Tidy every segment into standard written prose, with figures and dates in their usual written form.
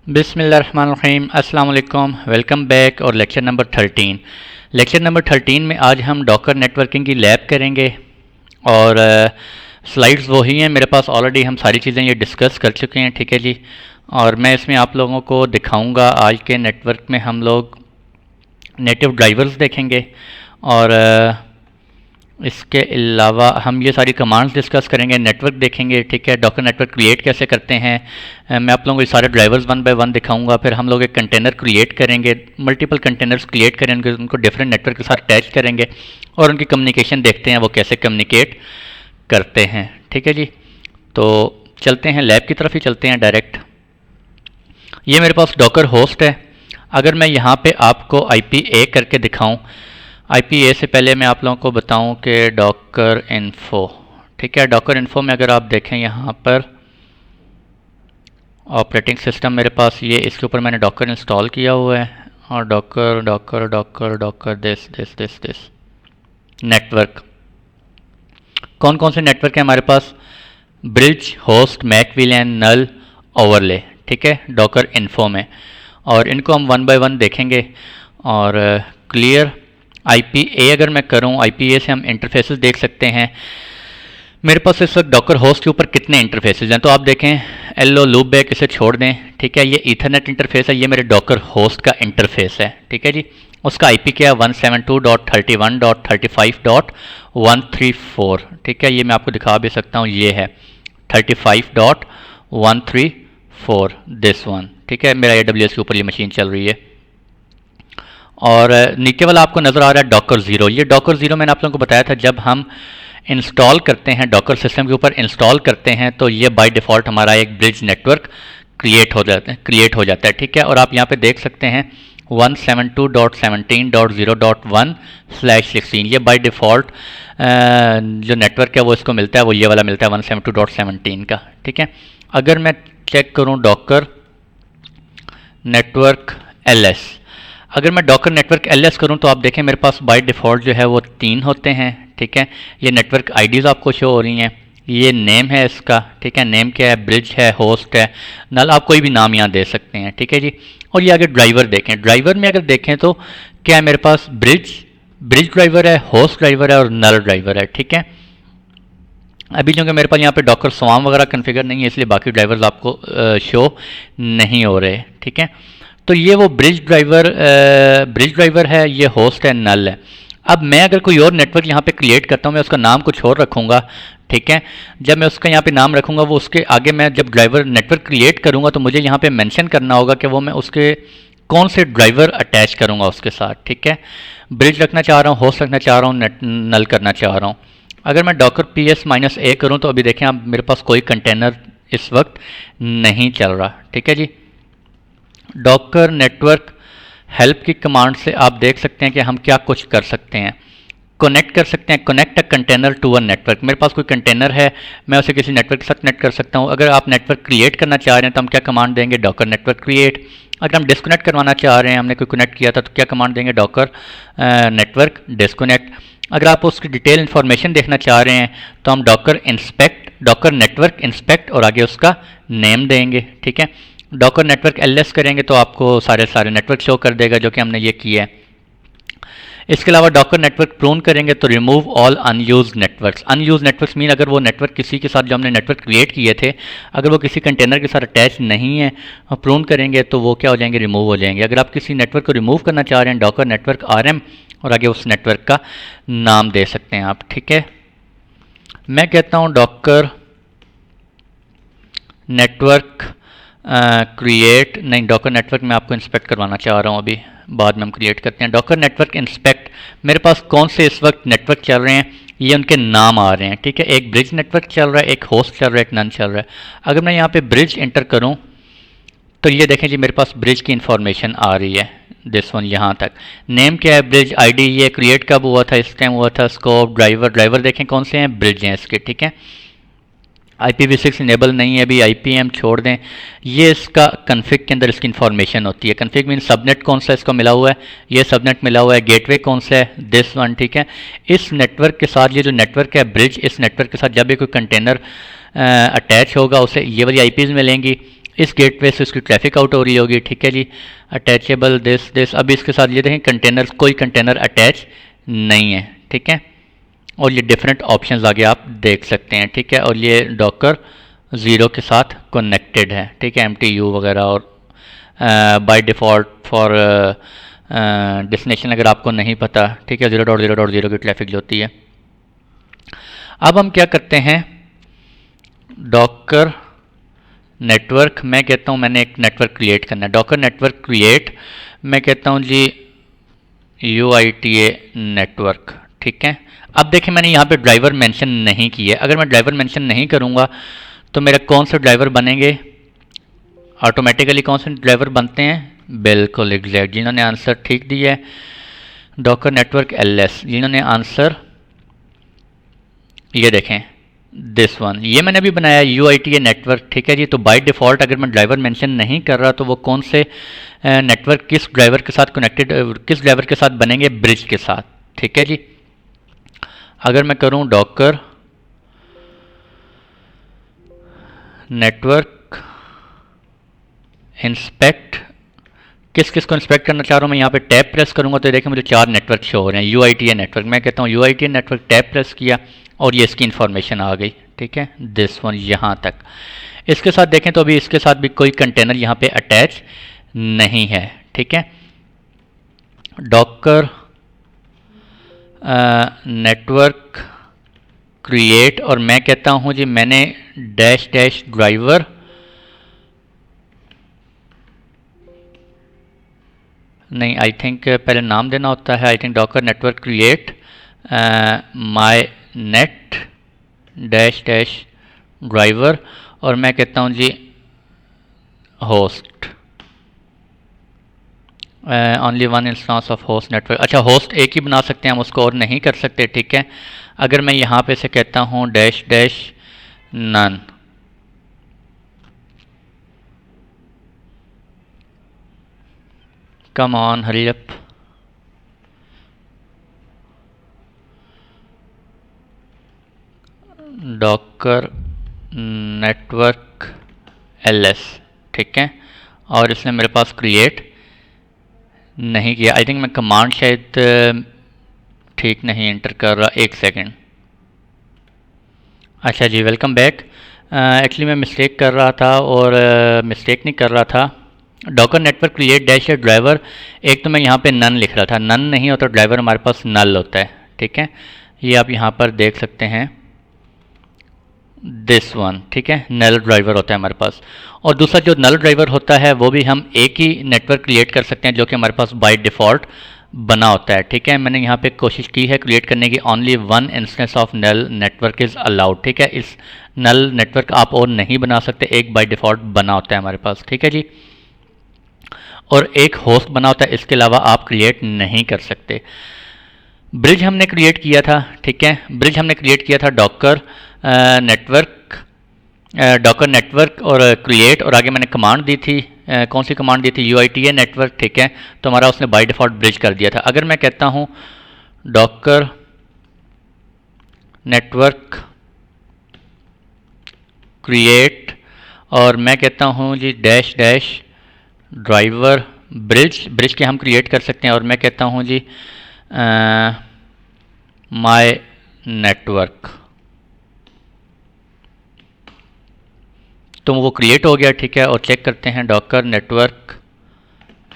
बिस्मिल्लाहिर्रहमानिर्रहीम अस्सलाम वालेकुम, वेलकम बैक और लेक्चर नंबर 13। लेक्चर नंबर 13 में आज हम डॉकर नेटवर्किंग की लैब करेंगे और स्लाइड्स वही हैं मेरे पास। ऑलरेडी हम सारी चीज़ें ये डिस्कस कर चुके हैं, ठीक है जी। और मैं इसमें आप लोगों को दिखाऊंगा आज के नेटवर्क में हम लोग नेटिव ड्राइवर्स देखेंगे और इसके अलावा हम ये सारी कमांड्स डिस्कस करेंगे, नेटवर्क देखेंगे, ठीक है। डॉकर नेटवर्क क्रिएट कैसे करते हैं, मैं आप लोगों को ये सारे ड्राइवर्स वन बाय वन दिखाऊंगा। फिर हम लोग एक कंटेनर क्रिएट करेंगे, मल्टीपल कंटेनर्स क्रिएट करेंगे, उनको डिफरेंट नेटवर्क के साथ अटैच करेंगे और उनकी कम्युनिकेशन देखते हैं वो कैसे कम्युनिकेट करते हैं, ठीक है जी। तो चलते हैं लैब की तरफ ही चलते हैं डायरेक्ट। ये मेरे पास डॉकर होस्ट है। अगर मैं यहाँ पे आपको IP/A करके दिखाऊं, IP/A से पहले मैं आप लोगों को बताऊं कि डॉकर इन्फो, ठीक है। डॉकर इन्फो में अगर आप देखें यहाँ पर ऑपरेटिंग सिस्टम मेरे पास ये, इसके ऊपर मैंने डॉकर इंस्टॉल किया हुआ है और Docker Docker Docker Docker this network. कौन कौन से नेटवर्क हैं हमारे पास? ब्रिज, होस्ट, मैकविलियन, नल, ओवरले, ठीक है, डॉकर इन्फो में। और इनको हम वन बाय वन देखेंगे। और क्लियर IP/A अगर मैं करूं, IP/A से हम इंटरफेसेस देख सकते हैं। मेरे पास इस वक्त डॉकर होस्ट के ऊपर कितने इंटरफेसेस हैं, तो आप देखें LO लूप बैक, इसे छोड़ दें, ठीक है। ये ईथरनेट इंटरफेस है, ये मेरे डॉकर होस्ट का इंटरफेस है, ठीक है जी। उसका IP क्या है? 172.31.35.134, ठीक है। ये मैं आपको दिखा भी सकता हूँ, ये है 35.134 दिस वन, ठीक है। मेरा AWS के ऊपर ये मशीन चल रही है। और नीचे वाला आपको नज़र आ रहा है डॉकर ज़ीरो। ये डॉकर ज़ीरो मैंने आप लोगों को बताया था, जब हम इंस्टॉल करते हैं डॉकर सिस्टम के ऊपर इंस्टॉल करते हैं तो ये बाय डिफ़ॉल्ट हमारा एक ब्रिज नेटवर्क क्रिएट हो जाता है, ठीक है। और आप यहाँ पे देख सकते हैं 172.17.0.1/16, ये बाय डिफ़ॉल्ट जो नेटवर्क है वो इसको मिलता है, वो ये वाला मिलता है 172.17 का, ठीक है। अगर मैं चेक करूँ डॉकर नेटवर्क LS, अगर मैं डॉकर नेटवर्क LS करूं तो आप देखें मेरे पास बाय डिफ़ॉल्ट जो है वो 3 होते हैं, ठीक है। ये नेटवर्क IDs आपको शो हो रही हैं, ये नेम है इसका, ठीक है। नेम क्या है? ब्रिज है, होस्ट है, नल, आप कोई भी नाम यहाँ दे सकते हैं, ठीक है जी। और ये अगर ड्राइवर देखें, ड्राइवर में अगर देखें तो क्या है मेरे पास? ब्रिज ड्राइवर है, होस्ट ड्राइवर है और नल ड्राइवर है, ठीक है। अभी क्योंकि मेरे पास यहाँ पे डॉकर स्वाम वगैरह कन्फिगर नहीं है, इसलिए बाकी ड्राइवर्स आपको शो नहीं हो रहे, ठीक है। तो ये वो ब्रिज ड्राइवर है, ये होस्ट है, नल है। अब मैं अगर कोई और नेटवर्क यहाँ पे क्रिएट करता हूँ, मैं उसका नाम कुछ और रखूँगा, ठीक है। जब मैं उसका यहाँ पे नाम रखूँगा, वो उसके आगे मैं जब ड्राइवर नेटवर्क क्रिएट करूँगा तो मुझे यहाँ पे मेंशन करना होगा कि वो मैं उसके कौन से ड्राइवर अटैच करूँगा उसके साथ, ठीक है। ब्रिज रखना चाह रहा हूँ, होस्ट रखना चाह रहा हूँ, नल करना चाह रहा हूँ। अगर मैं डॉकर PS-A करूँ तो अभी देखें आप, मेरे पास कोई कंटेनर इस वक्त नहीं चल रहा, ठीक है जी। डॉकर नेटवर्क हेल्प की कमांड से आप देख सकते हैं कि हम क्या कुछ कर सकते हैं। कनेक्ट कर सकते हैं, connect a container to a network. मेरे पास कोई कंटेनर है, मैं उसे किसी नेटवर्क के साथ कनेक्ट कर सकता हूं। अगर आप नेटवर्क क्रिएट करना चाह रहे हैं तो हम क्या कमांड देंगे? Docker network create. अगर हम डिस्कनेक्ट करवाना चाह रहे हैं, हमने कोई कनेक्ट किया था तो क्या कमांड देंगे? Docker network disconnect. अगर आप उसकी डिटेल इन्फॉर्मेशन देखना चाह रहे हैं तो हम डॉकर नेटवर्क इंस्पेक्ट और आगे उसका नेम देंगे, ठीक है। डॉकर नेटवर्क LS करेंगे तो आपको सारे नेटवर्क शो कर देगा, जो कि हमने ये किया है। इसके अलावा डॉकर नेटवर्क प्रून करेंगे तो remove all unused networks mean अगर वो नेटवर्क किसी के साथ जो हमने नेटवर्क क्रिएट किए थे, अगर वो किसी कंटेनर के साथ अटैच नहीं है, प्रून करेंगे तो वो क्या हो जाएंगे? रिमूव हो जाएंगे। अगर आप किसी नेटवर्क को रिमूव करना चाह रहे हैं, डॉकर नेटवर्क RM और आगे उस नेटवर्क का नाम दे सकते हैं आप, ठीक है। मैं कहता हूँ डॉकर नेटवर्क क्रिएट, नहीं, डॉकर नेटवर्क मैं आपको इंस्पेक्ट करवाना चाह रहा हूँ, अभी बाद में हम क्रिएट करते हैं। डॉकर नेटवर्क इंस्पेक्ट, मेरे पास कौन से इस वक्त नेटवर्क चल रहे हैं, ये उनके नाम आ रहे हैं, ठीक है। एक ब्रिज नेटवर्क चल रहा है, एक होस्ट चल रहा है, एक नन चल रहा है। अगर मैं यहाँ पे ब्रिज एंटर करूँ तो ये देखें जी, मेरे पास ब्रिज की इंफॉर्मेशन आ रही है, दिस वन यहाँ तक। नेम क्या है? ब्रिज। ID ये क्रिएट कब हुआ था? इस टाइम हुआ था। स्कोप, ड्राइवर देखें कौन से हैं? ब्रिज हैं इसके, ठीक है। IPv6 इनेबल नहीं है अभी, IPM छोड़ दें। ये इसका कन्फिग के अंदर इसकी इन्फॉर्मेशन होती है। कन्फिग मीन सबनेट कौन सा इसको मिला हुआ है, ये सबनेट मिला हुआ है। गेटवे कौन सा है? दिस वन, ठीक है। इस नेटवर्क के साथ, ये जो नेटवर्क है ब्रिज, इस नेटवर्क के साथ जब भी कोई कंटेनर अटैच होगा उसे ये वाली IPs मिलेंगी। इस गेटवे से उसकी ट्रैफिक आउट हो रही होगी, ठीक है जी। अटैचेबल दिस अब इसके साथ ये देखें कंटेनर, कोई कंटेनर अटैच नहीं है, ठीक है। और ये डिफरेंट ऑप्शंस आगे आप देख सकते हैं, ठीक है। और ये डॉकर 0 के साथ कनेक्टेड है, ठीक है, MTU वगैरह। और बाय डिफ़ॉल्ट फॉर डेस्टिनेशन अगर आपको नहीं पता, ठीक है, 0.0.0 की ट्रैफिक जो होती है। अब हम क्या करते हैं, डॉकर नेटवर्क, मैं कहता हूँ मैंने एक नेटवर्क क्रिएट करना है। डॉकर नेटवर्क क्रिएट, मैं कहता हूँ जी UITA नेटवर्क, ठीक है। अब देखिए मैंने यहाँ पे ड्राइवर मेंशन नहीं किया। अगर मैं ड्राइवर मेंशन नहीं करूँगा तो मेरा कौन से ड्राइवर बनेंगे, ऑटोमेटिकली कौन से ड्राइवर बनते हैं, बिल्कुल एग्जैक्ट, जिन्होंने आंसर ठीक दिया है डॉकर नेटवर्क LS, जिन्होंने आंसर ये देखें दिस वन, ये मैंने भी बनाया UITA नेटवर्क, ठीक है जी। तो बाय डिफ़ॉल्ट अगर मैं ड्राइवर मेंशन नहीं कर रहा तो वो कौन से नेटवर्क किस ड्राइवर के साथ कनेक्टेड, किस ड्राइवर के साथ बनेंगे, ब्रिज के साथ, ठीक है जी। अगर मैं करूं डॉकर नेटवर्क इंस्पेक्ट, किस किस को इंस्पेक्ट करना चाह रहा हूँ मैं, यहाँ पे टैब प्रेस करूँगा तो देखिए मुझे 4 नेटवर्क शो हो रहे हैं। UITA नेटवर्क, मैं कहता हूँ UITA नेटवर्क, टैब प्रेस किया और ये इसकी इन्फॉर्मेशन आ गई, ठीक है, दिस वन यहाँ तक। इसके साथ देखें तो अभी इसके साथ भी कोई कंटेनर यहाँ पे अटैच नहीं है, ठीक है। डॉकर नेटवर्क क्रिएट, और मैं कहता हूँ जी मैंने डैश डैश ड्राइवर, नहीं आई थिंक पहले नाम देना होता है, I think docker network create my net dash dash driver, और मैं कहता हूँ जी host, only one instance of host network. अच्छा होस्ट एक ही बना सकते हैं हम, उसको और नहीं कर सकते, ठीक है। अगर मैं यहाँ पे से कहता हूँ dash dash none, come on hurry up, docker network LS, ठीक है। और इसने मेरे पास क्रिएट नहीं किया, आई थिंक मैं कमांड शायद ठीक नहीं एंटर कर रहा, एक सेकेंड। अच्छा जी वेलकम बैक। एक्चुअली मैं मिस्टेक कर रहा था, और मिस्टेक नहीं कर रहा था, Docker network create dash driver, एक तो मैं यहाँ पे नन लिख रहा था, नन नहीं होता ड्राइवर हमारे पास नल होता है, ठीक है। ये आप यहाँ पर देख सकते हैं दिस वन, ठीक है, नल ड्राइवर होता है हमारे पास। और दूसरा जो नल ड्राइवर होता है वो भी हम एक ही नेटवर्क क्रिएट कर सकते हैं जो कि हमारे पास बाय डिफ़ॉल्ट बना होता है, ठीक है। मैंने यहाँ पे कोशिश की है क्रिएट करने की, only one instance of null network is allowed, ठीक है। इस नल नेटवर्क आप और नहीं बना सकते, एक बाय डिफ़ॉल्ट बना होता है हमारे पास, ठीक है जी। और एक होस्ट बना होता है, इसके अलावा आप क्रिएट नहीं कर सकते। ब्रिज हमने क्रिएट किया था, ठीक है, ब्रिज हमने क्रिएट किया था डॉकर नेटवर्क, डॉकर नेटवर्क और क्रिएट, और आगे मैंने कमांड दी थी, कौन सी कमांड दी थी, UITA नेटवर्क, ठीक है। तो हमारा उसने बाय डिफ़ॉल्ट ब्रिज कर दिया था। अगर मैं कहता हूँ डॉकर नेटवर्क क्रिएट, और मैं कहता हूँ जी dash dash driver bridge, bridge के हम क्रिएट कर सकते हैं, और मैं कहता हूँ जी माय नेटवर्क, तो वो क्रिएट हो गया, ठीक है। और चेक करते हैं डॉकर नेटवर्क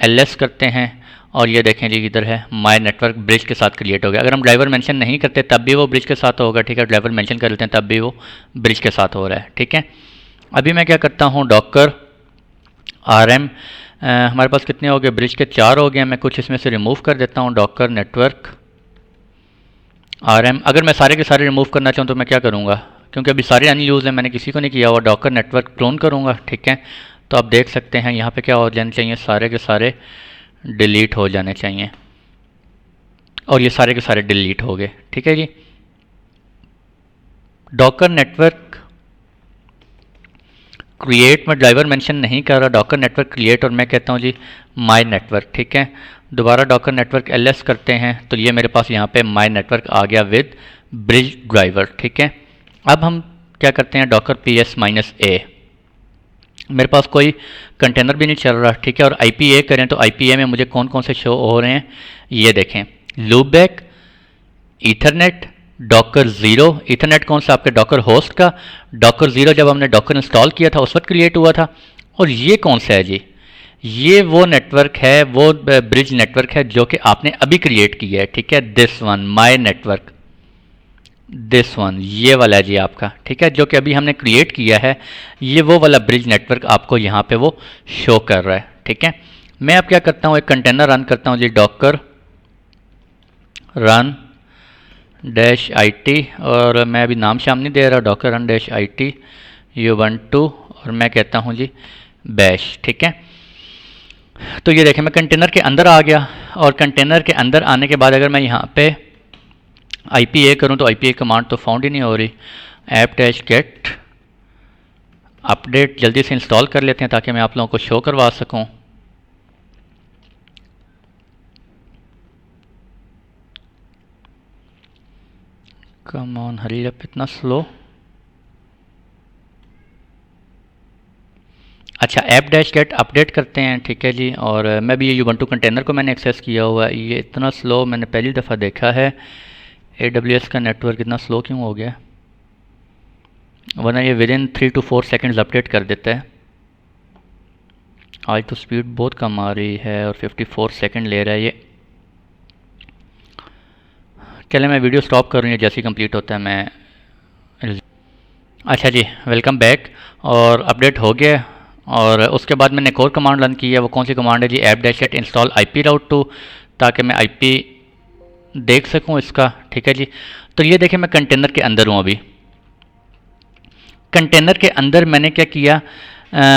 LS करते हैं, और ये देखें जी इधर है माय नेटवर्क ब्रिज के साथ क्रिएट हो गया। अगर हम ड्राइवर मेंशन नहीं करते तब भी वो ब्रिज के साथ होगा, ठीक है, ड्राइवर मेंशन कर लेते हैं तब भी वो ब्रिज के साथ हो रहा है, ठीक है। अभी मैं क्या करता हूँ डॉकर RM, हमारे पास कितने हो गए, ब्रिज के 4 हो गए, मैं कुछ इसमें से रिमूव कर देता हूँ, डॉकर नेटवर्क RM। अगर मैं सारे के सारे रिमूव करना चाहूँ तो मैं क्या करूँगा, क्योंकि अभी सारे अनयूज़ हैं, मैंने किसी को नहीं किया हुआ, डॉकर नेटवर्क क्लोन करूँगा, ठीक है। तो आप देख सकते हैं यहाँ पे क्या हो जाने चाहिए, सारे के सारे डिलीट हो जाने चाहिए, और ये सारे के सारे डिलीट हो गए, ठीक है जी। डॉकर नेटवर्क क्रिएट में ड्राइवर मेंशन नहीं कर रहा, डॉकर नेटवर्क क्रिएट, और मैं कहता हूँ जी माय नेटवर्क, ठीक है। दोबारा डॉकर नेटवर्क LS करते हैं, तो ये मेरे पास यहाँ पे माय नेटवर्क आ गया विद ब्रिज ड्राइवर, ठीक है। अब हम क्या करते हैं डॉकर PS-A, मेरे पास कोई कंटेनर भी नहीं चल रहा, ठीक है। और IPA करें तो IPA में मुझे कौन कौन से शो हो रहे हैं ये देखें, loopback, Ethernet, Docker zero. Ethernet कौन सा, आपके डॉकर होस्ट का। डॉकर ज़ीरो जब हमने डॉकर इंस्टॉल किया था उस वक्त क्रिएट हुआ था। और ये कौन सा है जी, ये वो नेटवर्क है, वो ब्रिज नेटवर्क है जो कि आपने अभी क्रिएट किया है, ठीक है। This one my network, this one ये वाला है जी आपका, ठीक है, जो कि अभी हमने क्रिएट किया है। ये वो वाला ब्रिज नेटवर्क आपको यहाँ पे वो शो कर रहा है, ठीक है। मैं अब क्या करता हूँ, एक कंटेनर रन करता हूँ जी, डॉकर रन डैश IT, और मैं अभी नाम शाम नहीं दे रहा, Docker run dash IT ubuntu, और मैं कहता हूँ जी बैश, ठीक है। तो ये देखें मैं कंटेनर के अंदर आ गया, और कंटेनर के अंदर आने के बाद अगर मैं यहाँ पे IPA करूँ तो IPA कमांड तो फाउंड ही नहीं हो रही। ऐप डैश गेट अपडेट जल्दी से इंस्टॉल कर लेते हैं ताकि मैं आप लोगों को शो करवा सकूँ। कम ऑन हरी अप, इतना स्लो। अच्छा, ऐप डैश गेट अपडेट करते हैं, ठीक है जी। और मैं भी ये ubuntu कंटेनर को मैंने एक्सेस किया हुआ है, ये इतना स्लो मैंने पहली दफ़ा देखा है। AWS का नेटवर्क इतना स्लो क्यों हो गया, वरना ये with in 3 to 4 seconds update कर देता है। आज तो स्पीड बहुत कम आ रही है और 54 सेकेंड ले रहा है ये। चले मैं वीडियो स्टॉप कर रही हूँ, जैसे ही कंप्लीट होता है मैं। अच्छा जी, वेलकम बैक। और अपडेट हो गया, और उसके बाद मैंने एक और कमांड रन की है। वो कौन सी कमांड है जी, app dash get install IP route 2, ताकि मैं IP देख सकूं इसका, ठीक है जी। तो ये देखें मैं कंटेनर के अंदर हूँ अभी। कंटेनर के अंदर मैंने क्या किया,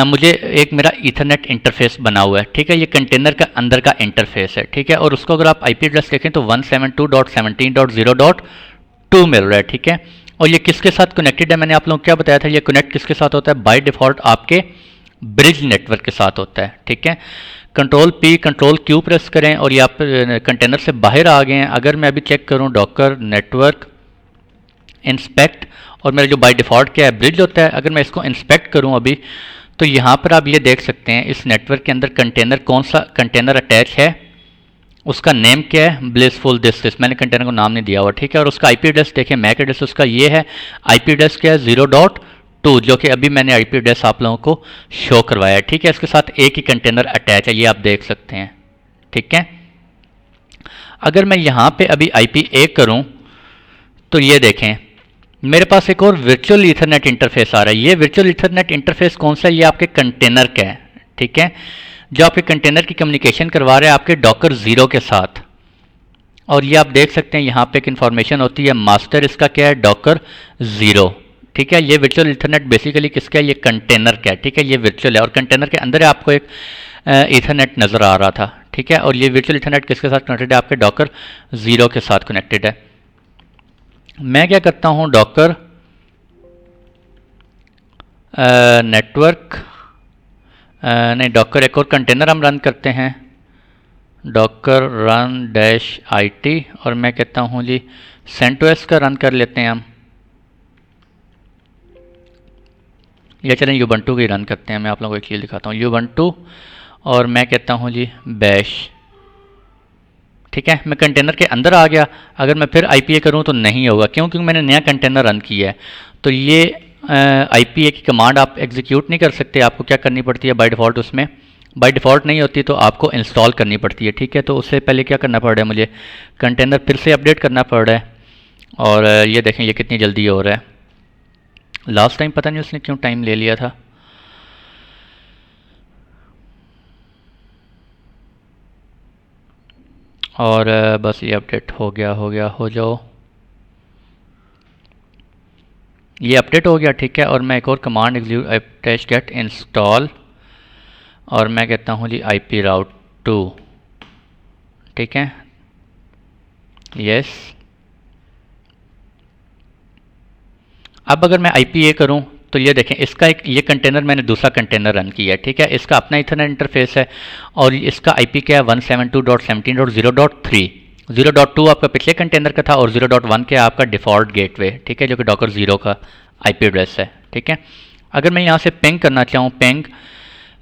मुझे एक मेरा ईथरनेट इंटरफेस बना हुआ है, ठीक है। ये कंटेनर का अंदर का इंटरफेस है, ठीक है। और उसको अगर आप IP एड्रेस देखें तो 172.17.0.2 मिल रहा है, ठीक है। और ये किसके साथ कनेक्टेड है, मैंने आप लोगों को क्या बताया था, ये कनेक्ट किसके साथ होता है, बाय डिफ़ॉल्ट आपके ब्रिज नेटवर्क के साथ होता है, ठीक है। Control P control Q press करें और ये आप कंटेनर से बाहर आ गए हैं। अगर मैं अभी चेक करूं डॉकर नेटवर्क इंस्पेक्ट, और मेरा जो बाय डिफ़ॉल्ट क्या है ब्रिज होता है, अगर मैं इसको इंस्पेक्ट करूं अभी, तो यहाँ पर आप ये देख सकते हैं इस नेटवर्क के अंदर कंटेनर, कौन सा कंटेनर अटैच है, उसका नेम क्या है, ब्लिसफुल दिस, मैंने कंटेनर को नाम नहीं दिया हुआ, ठीक है। और उसका IP एड्रेस देखें, मैक एड्रेस उसका ये है। IP एड्रेस क्या है 0.2, जो कि अभी मैंने IP एड्रेस आप लोगों को शो करवाया है, ठीक है। इसके साथ एक ही कंटेनर अटैच है, ये आप देख सकते हैं, ठीक है। अगर मैं यहाँ पे अभी IPA करूँ तो ये देखें मेरे पास एक और वर्चुअल ईथरनेट इंटरफेस आ रहा है। ये वर्चुअल ईथरनेट इंटरफेस कौन सा है, ये आपके कंटेनर का है, ठीक है, जो आपके कंटेनर की कम्युनिकेशन करवा रहे हैं आपके डॉकर ज़ीरो के साथ। और ये आप देख सकते हैं यहाँ पे एक इन्फॉर्मेशन होती है, मास्टर इसका क्या है, डॉकर ज़ीरो, ठीक है। ये वर्चुअल ईथरनेट बेसिकली किसका है, ये कंटेनर का है, ठीक है। ये वर्चुअल है और कंटेनर के अंदर आपको एक ईथरनेट नज़र आ रहा था, ठीक है। और ये वर्चुअल ईथरनेट किसके साथ कनेक्टेड है, आपके डॉकर ज़ीरो के साथ कनेक्टेड है। मैं क्या करता हूँ, डॉकर नेटवर्क नहीं, डॉकर एक और कंटेनर हम रन करते हैं, डॉकर रन डैश IT, और मैं कहता हूँ जी CentOS का रन कर लेते हैं हम, या चलें ubuntu की रन करते हैं। मैं आप लोगों को एक चीज़ दिखाता हूँ, ubuntu, और मैं कहता हूँ जी बैश, ठीक है। मैं कंटेनर के अंदर आ गया। अगर मैं फिर IPA करूँ तो नहीं होगा, क्योंकि मैंने नया कंटेनर रन किया है। तो ये IPA की कमांड आप एग्जीक्यूट नहीं कर सकते, आपको क्या करनी पड़ती है बाय डिफ़ॉल्ट, उसमें बाय डिफ़ॉल्ट नहीं होती तो आपको इंस्टॉल करनी पड़ती है, ठीक है। तो उससे पहले क्या करना पड़ रहा है, मुझे कंटेनर फिर से अपडेट करना पड़ रहा है। और ये देखें ये कितनी जल्दी हो रहा है, लास्ट टाइम पता नहीं उसने क्यों टाइम ले लिया था। और बस ये अपडेट हो गया, हो जाओ, ये अपडेट हो गया, ठीक है। और मैं एक और कमांड एग्जीक्यूट गेट इंस्टॉल, और मैं कहता हूँ जी IP राउट 2, ठीक है, यस। अब अगर मैं IPA करूँ तो ये देखें इसका एक ये कंटेनर मैंने दूसरा कंटेनर रन किया है, ठीक है। इसका अपना इथरनेट इंटरफेस है और इसका IP क्या है 172.17.0.3। 0.2 आपका पिछले कंटेनर का था और 0.1 क्या आपका डिफ़ॉल्ट गेटवे, ठीक है, जो कि डॉकर ज़ीरो का IP एड्रेस है, ठीक है। अगर मैं यहाँ से पिंग करना चाहूँ, पिंग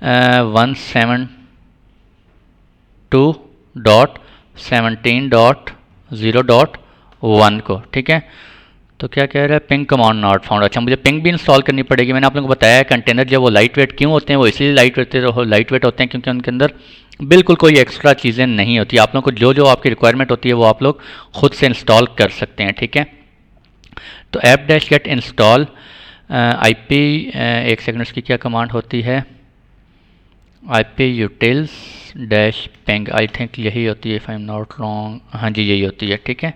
172.17.0.1 को, ठीक है। तो क्या कह रहा है, पिंग कमांड नॉट फाउंड। अच्छा, मुझे पिंग भी इंस्टॉल करनी पड़ेगी। मैंने आप लोगों को बताया कंटेनर जब वो लाइट वेट क्यों होते हैं, वो इसलिए लाइट वेट होते हैं क्योंकि उनके अंदर बिल्कुल कोई एक्स्ट्रा चीज़ें नहीं होती। आप लोगों को जो जो आपकी रिक्वायरमेंट होती है वो आप लोग खुद से इंस्टॉल कर सकते हैं, ठीक है। तो apt dash get install IP, एक सेकंड, उसकी क्या कमांड होती है, IP utils dash ping, I think यही होती है, if I am not wrong, हाँ जी यही होती है, ठीक है।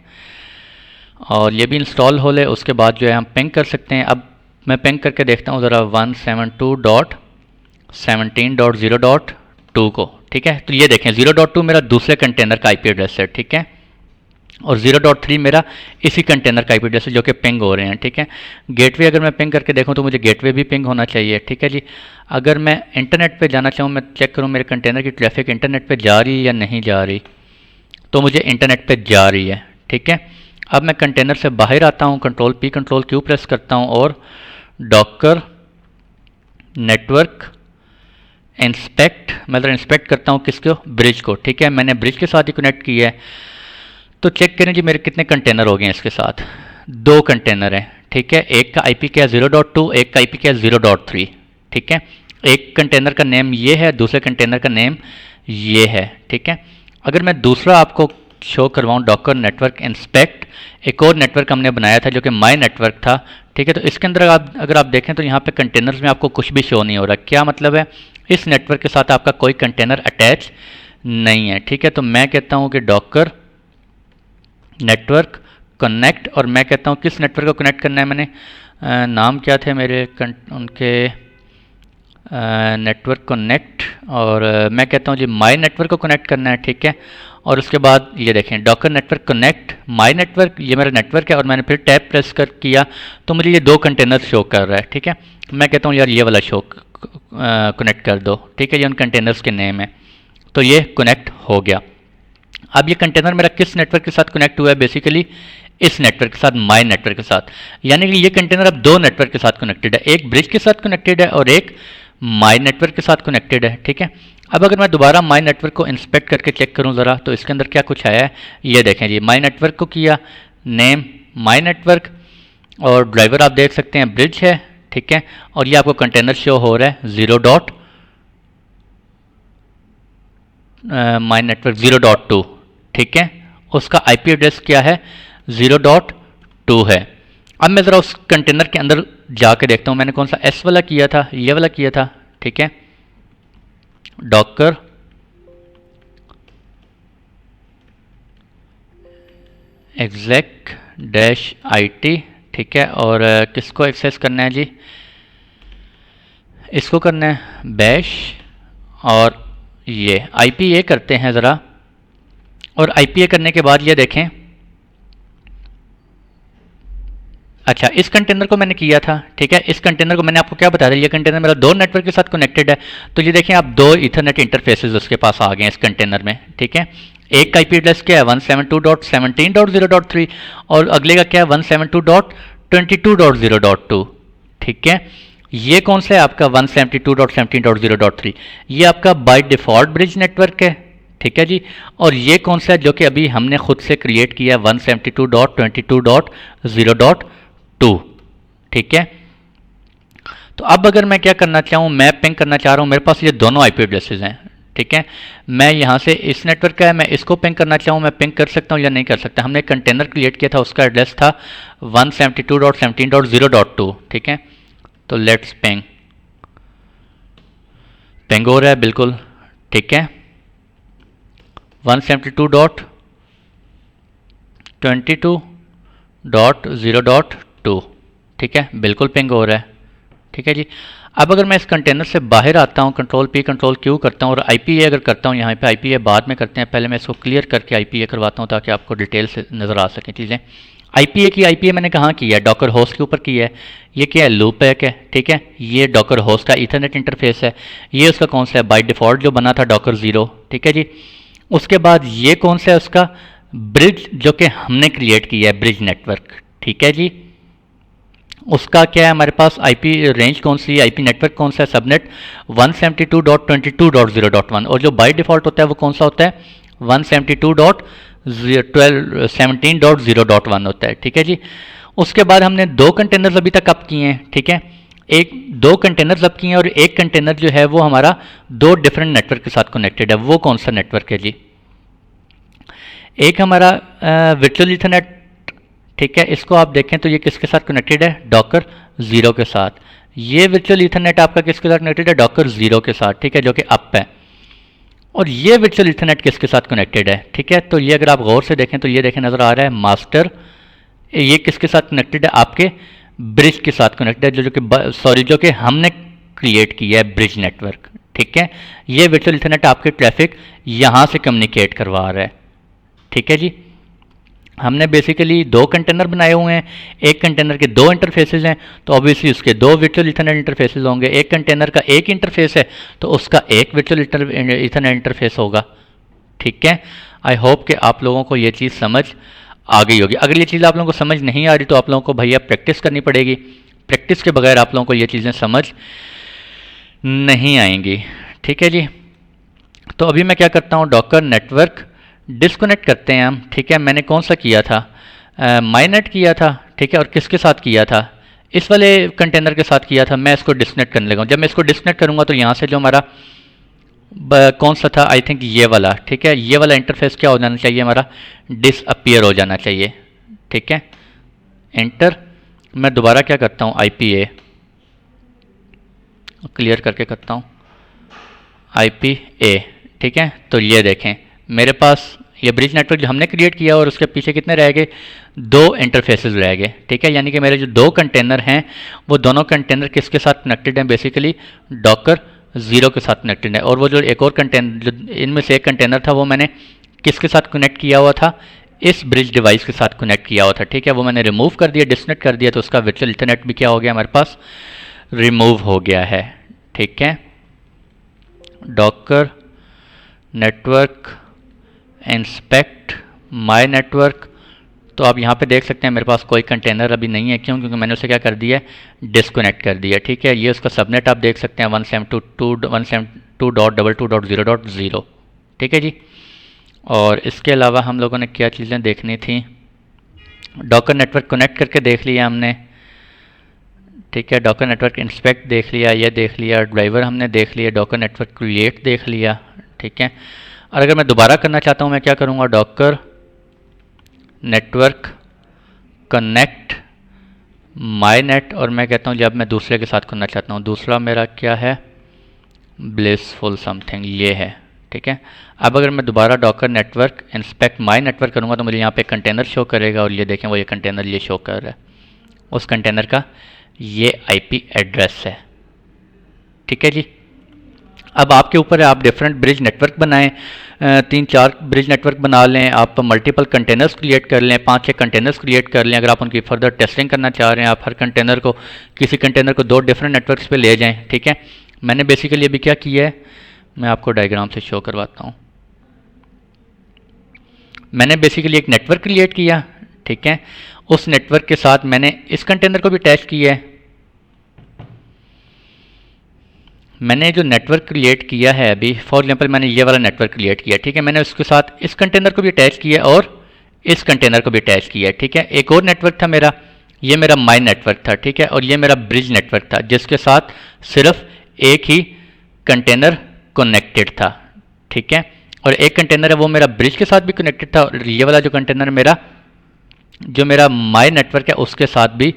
और ये भी इंस्टॉल हो ले, उसके बाद जो है हम पिंग कर सकते हैं। अब मैं पिंग करके देखता हूँ ज़रा 172.17.0.2 को, ठीक है। तो ये देखें 0.2 मेरा दूसरे कंटेनर का IP एड्रेस है, ठीक है, और 0.3 मेरा इसी कंटेनर का IP एड्रेस है जो कि पिंग हो रहे हैं, ठीक है। गेटवे अगर मैं पिंग करके देखूं तो मुझे गेटवे भी पिंग होना चाहिए, ठीक है जी। अगर मैं इंटरनेट पे जाना चाहूँ, मैं चेक करूँ मेरे कंटेनर की ट्रैफिक इंटरनेट पे जा रही है या नहीं जा रही, तो मुझे इंटरनेट पे जा रही है, ठीक है। अब मैं कंटेनर से बाहर आता हूँ, control P control Q press करता हूँ और डॉकर नेटवर्क इंस्पेक्ट, मतलब इंस्पेक्ट करता हूँ किसको, ब्रिज को, ठीक है। मैंने ब्रिज के साथ ही कनेक्ट किया है। तो चेक करें जी मेरे कितने कंटेनर हो गए हैं इसके साथ, 2 कंटेनर हैं, ठीक है। एक का IP क्या है 0.2, एक का IP क्या है 0.3, ठीक है। एक कंटेनर का नेम ये है, दूसरे कंटेनर का नेम ये है, ठीक है। अगर मैं दूसरा आपको शो करवाऊँ, डॉकर नेटवर्क इंस्पेक्ट, एक और नेटवर्क हमने बनाया था जो कि माई नेटवर्क था, ठीक है। तो इसके अंदर अगर आप देखें तो यहाँ पे कंटेनर्स में आपको कुछ भी शो नहीं हो रहा। क्या मतलब है, इस नेटवर्क के साथ आपका कोई कंटेनर अटैच नहीं है, ठीक है। तो मैं कहता हूँ कि डॉकर नेटवर्क कनेक्ट, और मैं कहता हूँ किस नेटवर्क को कनेक्ट करना है, मैंने नाम क्या थे मेरे उनके, नेटवर्क कनेक्ट, और मैं कहता हूँ जी माई नेटवर्क को कनेक्ट करना है, ठीक है। और उसके बाद ये देखें Docker network connect my network, ये मेरा नेटवर्क है, और मैंने फिर टैब प्रेस कर किया तो मुझे ये 2 कंटेनर शो कर रहा है, ठीक है। मैं कहता हूँ यार ये वाला शो कनेक्ट कर दो, ठीक है, ये उन कंटेनर्स के नेम है। तो ये कनेक्ट हो गया। अब ये कंटेनर मेरा किस नेटवर्क के साथ कनेक्ट हुआ है, बेसिकली इस नेटवर्क के साथ, माई नेटवर्क के साथ। यानी कि ये कंटेनर अब 2 नेटवर्क के साथ कनेक्टेड है, एक ब्रिज के साथ कनेक्टेड है और एक माई नेटवर्क के साथ कनेक्टेड है, ठीक है। अब अगर मैं दोबारा माई नेटवर्क को इंस्पेक्ट करके चेक करूं ज़रा, तो इसके अंदर क्या कुछ आया है, ये देखें जी। माई नेटवर्क को किया, नेम माई नेटवर्क, और ड्राइवर आप देख सकते हैं ब्रिज है, ठीक है। और ये आपको कंटेनर शो हो रहा है 0.2, ठीक है। उसका IP एड्रेस क्या है, 0.2 है। अब मैं ज़रा उस कंटेनर के अंदर जाके देखता हूँ, मैंने कौन सा S वाला किया था, ये वाला किया था, ठीक है। डॉकर exec -IT, ठीक है। और किसको एक्सेस करना है जी, इसको करना है बैश, और ये IPA करते हैं ज़रा, और IPA करने के बाद ये देखें, अच्छा इस कंटेनर को मैंने किया था, ठीक है। इस कंटेनर को मैंने आपको क्या बताया था, ये कंटेनर मेरा 2 नेटवर्क के साथ कनेक्टेड है। तो ये देखें आप 2 ईथरनेट इंटरफेसेस उसके पास आ गए हैं इस कंटेनर में, ठीक है। एक का IP एड्रेस क्या है 172.17.0.3 और अगले का क्या है 172.22.0.2, ठीक है। ये कौन सा है आपका 172.17.0.3, ये आपका बाय डिफ़ॉल्ट ब्रिज नेटवर्क है, ठीक है जी। और ये कौन सा है जो कि अभी हमने खुद से क्रिएट किया 172.22.0.2, ठीक है। तो अब अगर मैं क्या करना चाहूँ, मैं पिंग करना चाह रहा हूँ, मेरे पास ये दोनों IP एड्रेसेस हैं, ठीक है। मैं यहाँ से इस नेटवर्क का है, मैं इसको पिंग करना चाहूँ, मैं पिंग कर सकता हूँ या नहीं कर सकता। हमने एक कंटेनर क्रिएट किया था, उसका एड्रेस था 172.17.0.2, ठीक है। तो लेट्स पिंग, पिंग हो रहा है बिल्कुल, ठीक है। 172.22.0.2, ठीक है, बिल्कुल पिंग हो रहा है, ठीक है जी। अब अगर मैं इस कंटेनर से बाहर आता हूँ, कंट्रोल P कंट्रोल Q करता हूँ और IPA अगर करता हूँ, यहाँ पे IPA बाद में करते हैं, पहले मैं इसको क्लियर करके IPA करवाता हूँ ताकि आपको डिटेल से नज़र आ सकें चीज़ें। IPA मैंने कहाँ की है, डॉकर होस्ट के ऊपर की है। ये क्या है, लूप पैक है, ठीक है। ये डॉकर होस्ट का ईथरनेट इंटरफेस है। ये उसका कौन सा है, बाय डिफ़ॉल्ट जो बना था डॉकर 0, ठीक है जी। उसके बाद ये कौन सा है, उसका ब्रिज जो कि हमने क्रिएट किया है, ब्रिज नेटवर्क, ठीक है जी। उसका क्या है हमारे पास आईपी रेंज कौन सी है, आईपी नेटवर्क कौन सा है, सबनेट 172.22.0.1, और जो बाय डिफ़ॉल्ट होता है वो कौन सा होता है 172.17.0.1 होता है। ठीक है जी। उसके बाद हमने दो कंटेनर्स अभी तक अप किए हैं। ठीक है, दो कंटेनर्स अप किए हैं और एक कंटेनर जो है वो हमारा दो डिफरेंट नेटवर्क के साथ कनेक्टेड है। वो कौन सा नेटवर्क है जी? एक हमारा वर्चुअल ईथरनेट। ठीक है, इसको आप देखें तो ये किसके साथ कनेक्टेड है, डॉकर 0 के साथ। ये वर्चुअल ईथरनेट आपका किसके साथ कनेक्टेड है, डॉकर 0 के साथ। ठीक है, जो कि अप है। और ये वर्चुअल ईथरनेट किसके साथ कनेक्टेड है? ठीक है, तो ये अगर आप गौर से देखें तो ये देखें नज़र आ रहा है मास्टर, ये किसके साथ कनेक्टेड है, आपके ब्रिज के साथ कनेक्टेड है, जो कि हमने क्रिएट किया है ब्रिज नेटवर्क। ठीक है, ये वर्चुअल ईथरनेट आपके ट्रैफिक यहाँ से कम्युनिकेट करवा रहा है। ठीक है जी। हमने बेसिकली दो कंटेनर बनाए हुए हैं, एक कंटेनर के दो इंटरफेसेस हैं, तो ऑब्वियसली उसके दो वर्चुअल ईथरनेट इंटरफेसेस होंगे। एक कंटेनर का एक इंटरफेस है तो उसका एक वर्चुअल ईथरनेट इंटरफेस होगा। ठीक है, आई होप कि आप लोगों को ये चीज़ समझ आ गई होगी। अगर ये चीज़ आप लोगों को समझ नहीं आ रही तो आप लोगों को भैया प्रैक्टिस करनी पड़ेगी। प्रैक्टिस के बगैर आप लोगों को ये चीज़ें समझ नहीं आएंगी। ठीक है जी। तो अभी मैं क्या करता हूँ, डॉकर नेटवर्क डिस्कनेक्ट करते हैं हम। ठीक है, मैंने कौन सा किया था, माइनेट किया था। ठीक है, और किसके साथ किया था, इस वाले कंटेनर के साथ किया था। मैं इसको डिस्कनेक्ट करने लगा। जब मैं इसको डिस्कनेक्ट करूँगा तो यहाँ से जो हमारा कौन सा था, आई थिंक ये वाला। ठीक है, ये वाला इंटरफेस क्या हो जाना चाहिए, हमारा डिसअपियर हो जाना चाहिए। ठीक है, एंटर। मैं दोबारा क्या करता हूँ, IPA क्लियर करके करता हूँ, IPA। ठीक है, तो ये देखें मेरे पास ये ब्रिज नेटवर्क जो हमने क्रिएट किया और उसके पीछे कितने रह गए, दो इंटरफेसेस रह गए। ठीक है, यानी कि मेरे जो दो कंटेनर हैं वो दोनों कंटेनर किसके साथ कनेक्टेड हैं, बेसिकली डॉकर 0 के साथ कनेक्टेड है। और वो जो एक और कंटेनर, जो इनमें से एक कंटेनर था, वो मैंने किसके साथ कनेक्ट किया हुआ था, इस ब्रिज डिवाइस के साथ कनेक्ट किया हुआ था। ठीक है, वो मैंने रिमूव कर दिया, डिस्कनेक्ट कर दिया, तो उसका वर्चुअल इंटरनेट भी क्या हो गया, हमारे पास रिमूव हो गया है। ठीक है, Docker network inspect my network. तो आप यहाँ पे देख सकते हैं मेरे पास कोई कंटेनर अभी नहीं है। क्यों? क्योंकि मैंने उसे क्या कर दिया है, डिस्कनेक्ट कर दिया। ठीक है, ये उसका सबनेट आप देख सकते हैं 172.172.22.0.0। ठीक है जी। और इसके अलावा हम लोगों ने क्या चीज़ें देखनी थी, डॉकर नेटवर्क कनेक्ट करके देख लिया हमने। ठीक है, डॉकर नेटवर्क इंस्पेक्ट देख लिया, ये देख लिया, ड्राइवर हमने देख लिया, डॉकर नेटवर्क क्रिएट देख लिया। ठीक है, और अगर मैं दोबारा करना चाहता हूँ मैं क्या करूँगा, Docker network connect my net, और मैं कहता हूँ जब मैं दूसरे के साथ करना चाहता हूँ, दूसरा मेरा क्या है, ब्लिसफुल समथिंग, ये है। ठीक है, अब अगर मैं दोबारा Docker network inspect my network करूँगा तो मुझे यहाँ पे कंटेनर शो करेगा, और ये देखें वो ये कंटेनर ये शो कर रहा है, उस कंटेनर का ये IP एड्रेस है। ठीक है जी। अब आपके ऊपर है, आप डिफरेंट ब्रिज नेटवर्क बनाएं, 3-4 ब्रिज नेटवर्क बना लें, आप मल्टीपल कंटेनर्स क्रिएट कर लें, 5-6 कंटेनर्स क्रिएट कर लें। अगर आप उनकी फर्दर टेस्टिंग करना चाह रहे हैं, आप हर कंटेनर को, किसी कंटेनर को 2 डिफरेंट नेटवर्क्स पे ले जाएं। ठीक है, मैंने बेसिकली अभी क्या किया है, मैं आपको डायग्राम से शो करवाता हूँ। मैंने बेसिकली एक नेटवर्क क्रिएट किया। ठीक है, उस नेटवर्क के साथ मैंने इस कंटेनर को भी अटैच किया है। मैंने जो नेटवर्क क्रिएट किया है अभी, फॉर एग्जांपल मैंने ये वाला नेटवर्क क्रिएट किया। ठीक है, मैंने उसके साथ इस कंटेनर को भी अटैच किया और इस कंटेनर को भी अटैच किया। ठीक है, एक और नेटवर्क था मेरा, ये मेरा माई नेटवर्क था। ठीक है, और ये मेरा ब्रिज नेटवर्क था जिसके साथ सिर्फ एक ही कंटेनर कनेक्टेड था। ठीक है, और एक कंटेनर है वो मेरा ब्रिज के साथ भी कनेक्टेड था, और ये वाला जो कंटेनर मेरा, जो मेरा माई नेटवर्क है उसके साथ भी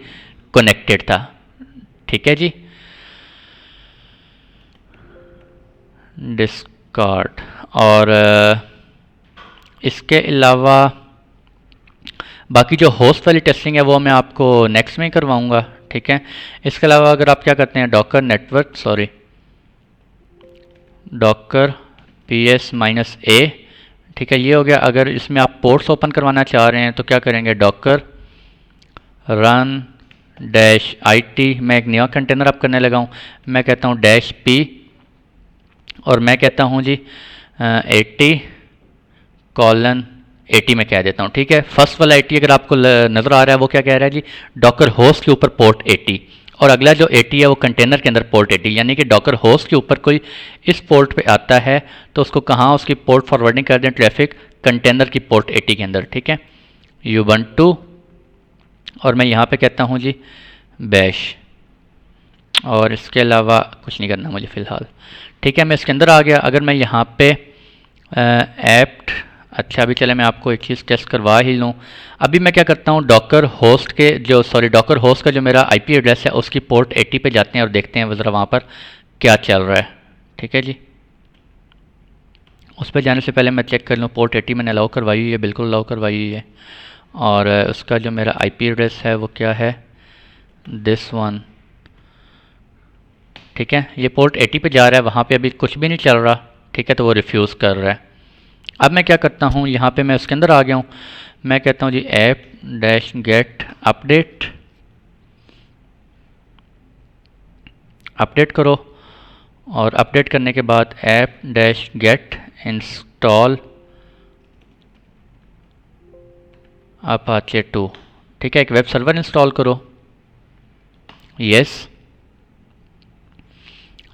कनेक्टेड था। ठीक है जी। डिस्कार्ड, और इसके अलावा बाकी जो होस्ट वाली टेस्टिंग है वो मैं आपको नेक्स्ट में ही करवाऊँगा। ठीक है, इसके अलावा अगर आप क्या करते हैं, Docker network, sorry, Docker PS-A। ठीक है, ये हो गया। अगर इसमें आप पोर्ट्स ओपन करवाना चाह रहे हैं तो क्या करेंगे, डॉकर रन -IT, मैं एक नया कंटेनर आप करने लगा हूँ, मैं कहता हूँ -P, और मैं कहता हूँ जी 80:1 80 में कह देता हूँ, ठीक है। फर्स्ट वाला 80 अगर आपको नज़र आ रहा है वो क्या कह रहा है जी, डॉकर होस्ट के ऊपर पोर्ट 80, और अगला जो 80 है वो कंटेनर के अंदर पोर्ट 80, यानी कि डॉकर होस्ट के ऊपर कोई इस पोर्ट पे आता है तो उसको कहाँ उसकी पोर्ट फॉरवर्डिंग कर दें, ट्रैफिक कंटेनर की पोर्ट 80 के अंदर, ठीक है। ubuntu और मैं यहाँ पे कहता हूँ जी बैश, और इसके अलावा कुछ नहीं करना मुझे फ़िलहाल, ठीक है। मैं इसके अंदर आ गया। अगर मैं यहाँ पे एप्ट, अच्छा अभी चले मैं आपको एक चीज़ टेस्ट करवा ही लूँ। अभी मैं क्या करता हूँ, डॉकर होस्ट के जो डॉकर होस्ट का जो मेरा आईपी एड्रेस है उसकी पोर्ट 80 पे जाते हैं और देखते हैं ज़रा वहाँ पर क्या चल रहा है, ठीक है जी। उस पर जाने से पहले मैं चेक कर लूँ पोर्ट 80 मैंने अलाउ करवाई हुई है, बिल्कुल अलाउ करवाई हुई है। और उसका जो मेरा आईपी एड्रेस है वो क्या है, दिस वन, ठीक है। ये पोर्ट 80 पे जा रहा है, वहाँ पे अभी कुछ भी नहीं चल रहा, ठीक है, तो वो रिफ्यूज़ कर रहा है। अब मैं क्या करता हूँ, यहाँ पे मैं उसके अंदर आ गया हूँ, मैं कहता हूँ जी app dash get update, update करो, और अपडेट करने के बाद app dash get install Apache 2, ठीक है। एक वेब सर्वर इंस्टॉल करो, यस,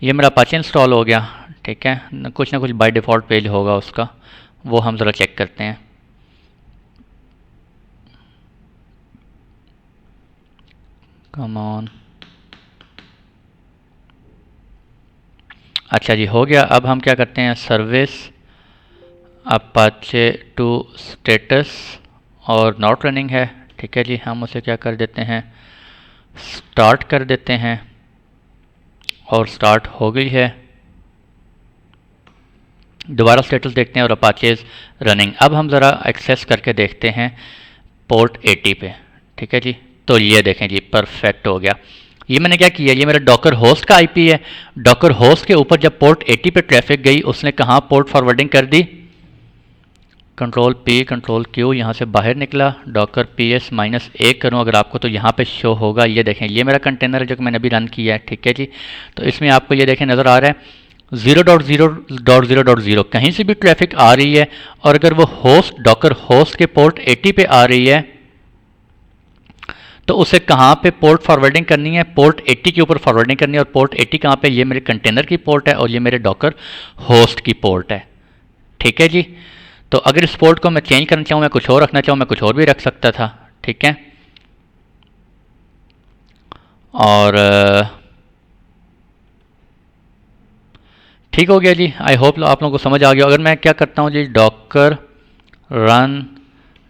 ये मेरा अपाचे इंस्टॉल हो गया, ठीक है। कुछ ना कुछ बाय डिफ़ॉल्ट पेज होगा उसका, वो हम ज़रा चेक करते हैं। कम ऑन, अच्छा जी हो गया। अब हम क्या करते हैं, सर्विस अपाचे 2 स्टेटस और नॉट रनिंग है, ठीक है जी। हम उसे क्या कर देते हैं, स्टार्ट कर देते हैं, और स्टार्ट हो गई है। दोबारा स्टेटस देखते हैं और अपाचेज रनिंग। अब हम ज़रा एक्सेस करके देखते हैं पोर्ट 80 पे, ठीक है जी। तो ये देखें जी परफेक्ट हो गया। ये मैंने क्या किया, ये मेरा डॉकर होस्ट का आईपी है। डॉकर होस्ट के ऊपर जब पोर्ट 80 पे ट्रैफिक गई उसने कहाँ पोर्ट फॉरवर्डिंग कर दी, कंट्रोल पी कंट्रोल क्यू, यहाँ से बाहर निकला, डॉकर PS-1 करूँ अगर आपको तो यहाँ पे शो होगा। ये देखें ये मेरा कंटेनर है जो कि मैंने अभी रन किया है, ठीक है जी। तो इसमें आपको ये देखें नज़र आ रहा है 0.0.0.0 कहीं से भी ट्रैफिक आ रही है, और अगर वो होस्ट डॉकर होस्ट के पोर्ट 80 पे आ रही है तो उसे कहाँ पे पोर्ट फॉरवर्डिंग करनी है, पोर्ट 80 के ऊपर फॉरवर्डिंग करनी है। और पोर्ट 80 कहाँ पे, ये मेरे कंटेनर की पोर्ट है और ये मेरे डॉकर होस्ट की पोर्ट है, ठीक है जी। तो अगर इस पोर्ट को मैं चेंज करना चाहूँ, मैं कुछ और रखना चाहूँ, मैं कुछ और भी रख सकता था, ठीक है। और ठीक हो गया जी, आई होप आप लोगों को समझ आ गया। अगर मैं क्या करता हूँ जी, डॉकर रन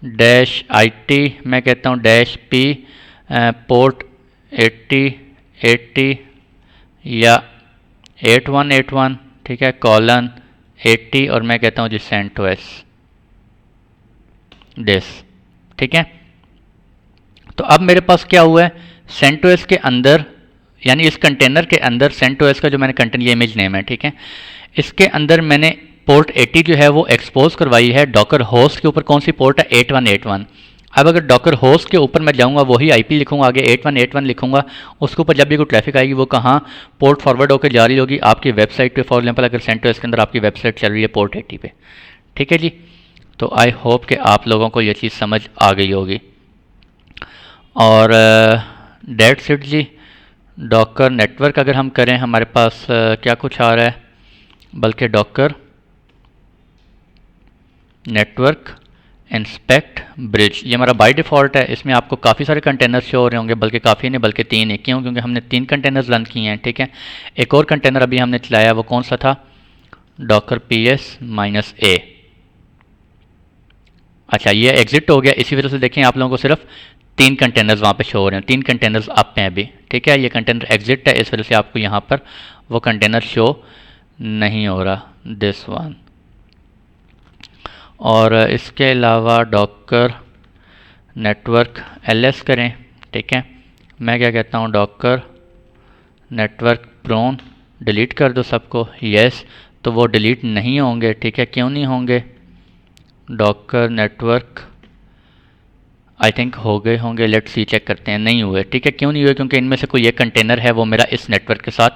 डैश IT, मैं कहता हूँ डैश P पोर्ट 80 या 8181, ठीक है, कॉलन 80, और मैं कहता हूँ जी CentOS दिस, ठीक है। तो अब मेरे पास क्या हुआ है, CentOS के अंदर, यानी इस कंटेनर के अंदर CentOS का जो मैंने कंटेनर, ये इमेज नेम है, ठीक है, इसके अंदर मैंने पोर्ट 80 जो है वो एक्सपोज करवाई है। डॉकर होस्ट के ऊपर कौन सी पोर्ट है, 8181। अब अगर डॉकर होस्ट के ऊपर मैं जाऊंगा, वही आईपी लिखूंगा, आगे 8181 लिखूंगा, उसके ऊपर जब भी कोई ट्रैफिक आएगी वो कहाँ पोर्ट फॉरवर्ड होकर जा रही होगी, आपकी वेबसाइट पे। फॉर एग्जांपल अगर CentOS के अंदर आपकी वेबसाइट चल रही है पोर्ट 80 पे, ठीक है जी। तो आई होप कि आप लोगों को ये चीज़ समझ आ गई होगी। और डेट्स इट जी। डॉकर नेटवर्क अगर हम करें, हमारे पास क्या कुछ आ रहा है, बल्कि डॉकर नेटवर्क इंस्पेक्ट ब्रिज, ये हमारा बाय डिफ़ॉल्ट है। इसमें आपको काफ़ी सारे कंटेनर शो हो रहे होंगे, बल्कि काफ़ी नहीं बल्कि 3 ही, क्यों, क्योंकि हमने 3 कंटेनर्स रन किए हैं, ठीक है। एक और कंटेनर अभी हमने चलाया, वो कौन सा था, डॉकर PS-A। अच्छा ये एग्जिट हो गया, इसी वजह से देखें आप लोगों को सिर्फ 3 कंटेनर्स वहाँ पे शो हो रहे हैं, 3 कंटेनर्स अप हैं अभी, ठीक है। ये कंटेनर एग्जिट है, इस वजह से आपको यहाँ पर वो कंटेनर शो नहीं हो रहा, दिस वन। और इसके अलावा डॉकर नेटवर्क LS करें, ठीक है। मैं क्या कहता हूँ, डॉकर नेटवर्क प्रोन डिलीट कर दो सबको, यस। तो वो डिलीट नहीं होंगे, ठीक है, क्यों नहीं होंगे, डॉकर नेटवर्क आई थिंक हो गए होंगे, लेट्स सी चेक करते हैं, नहीं हुए, ठीक है। क्यों नहीं हुए, क्योंकि इनमें से कोई एक कंटेनर है वो मेरा इस नेटवर्क के साथ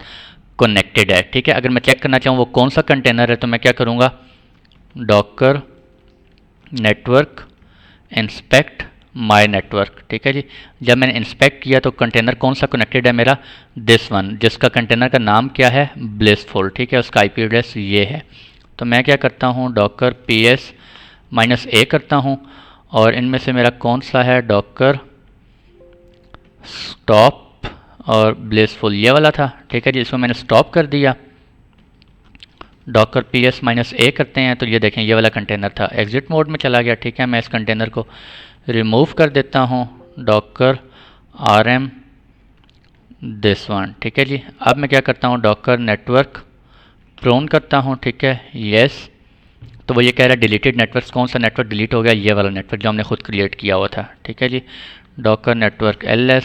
कनेक्टेड है, ठीक है। अगर मैं चेक करना चाहूँ वो कौन सा कंटेनर है, तो मैं क्या करूँगा, Docker network inspect my network. ठीक है जी, जब मैंने इंस्पेक्ट किया तो कंटेनर कौन सा कनेक्टेड है मेरा, दिस वन, जिसका कंटेनर का नाम क्या है, ब्लिसफुल। ठीक है, उसका आईपी एड्रेस ये है। तो मैं क्या करता हूँ, डॉकर PS -A करता हूँ और इनमें से मेरा कौन सा है, डॉकर स्टॉप और ब्लिसफुल, ये वाला था। ठीक है जी, इसको मैंने स्टॉप कर दिया। डॉकर PS -A करते हैं तो ये देखें ये वाला कंटेनर था, एग्जिट मोड में चला गया। ठीक है, मैं इस कंटेनर को रिमूव कर देता हूँ, डॉकर RM दिस वन। ठीक है जी, अब मैं क्या करता हूँ, डॉकर नेटवर्क प्रोन करता हूँ। ठीक है, यस। तो वो ये कह रहा है डिलीटेड नेटवर्क, कौन सा नेटवर्क डिलीट हो गया, ये वाला नेटवर्क जो हमने खुद क्रिएट किया हुआ था। ठीक है जी, डॉकर नेटवर्क LS,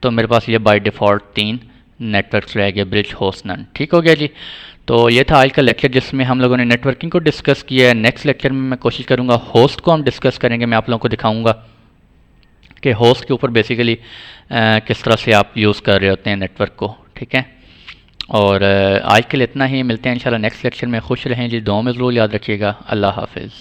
तो मेरे पास ये बाय डिफ़ॉल्ट 3 नेटवर्क्स रह गए, ब्रिज होस्ट नन। ठीक हो गया जी। तो ये था आज का लेक्चर जिसमें हम लोगों ने नेटवर्किंग को डिस्कस किया है। नेक्स्ट लेक्चर में मैं कोशिश करूँगा होस्ट को हम डिस्कस करेंगे। मैं आप लोगों को दिखाऊँगा कि होस्ट के ऊपर बेसिकली किस तरह से आप यूज़ कर रहे होते हैं नेटवर्क को। ठीक है, और आज के लिए इतना ही, मिलते हैं इंशाल्लाह नेक्स्ट लेक्चर में। खुश रहें जी, दुआओं में ज़रूर याद रखिएगा। अल्लाह हाफिज़।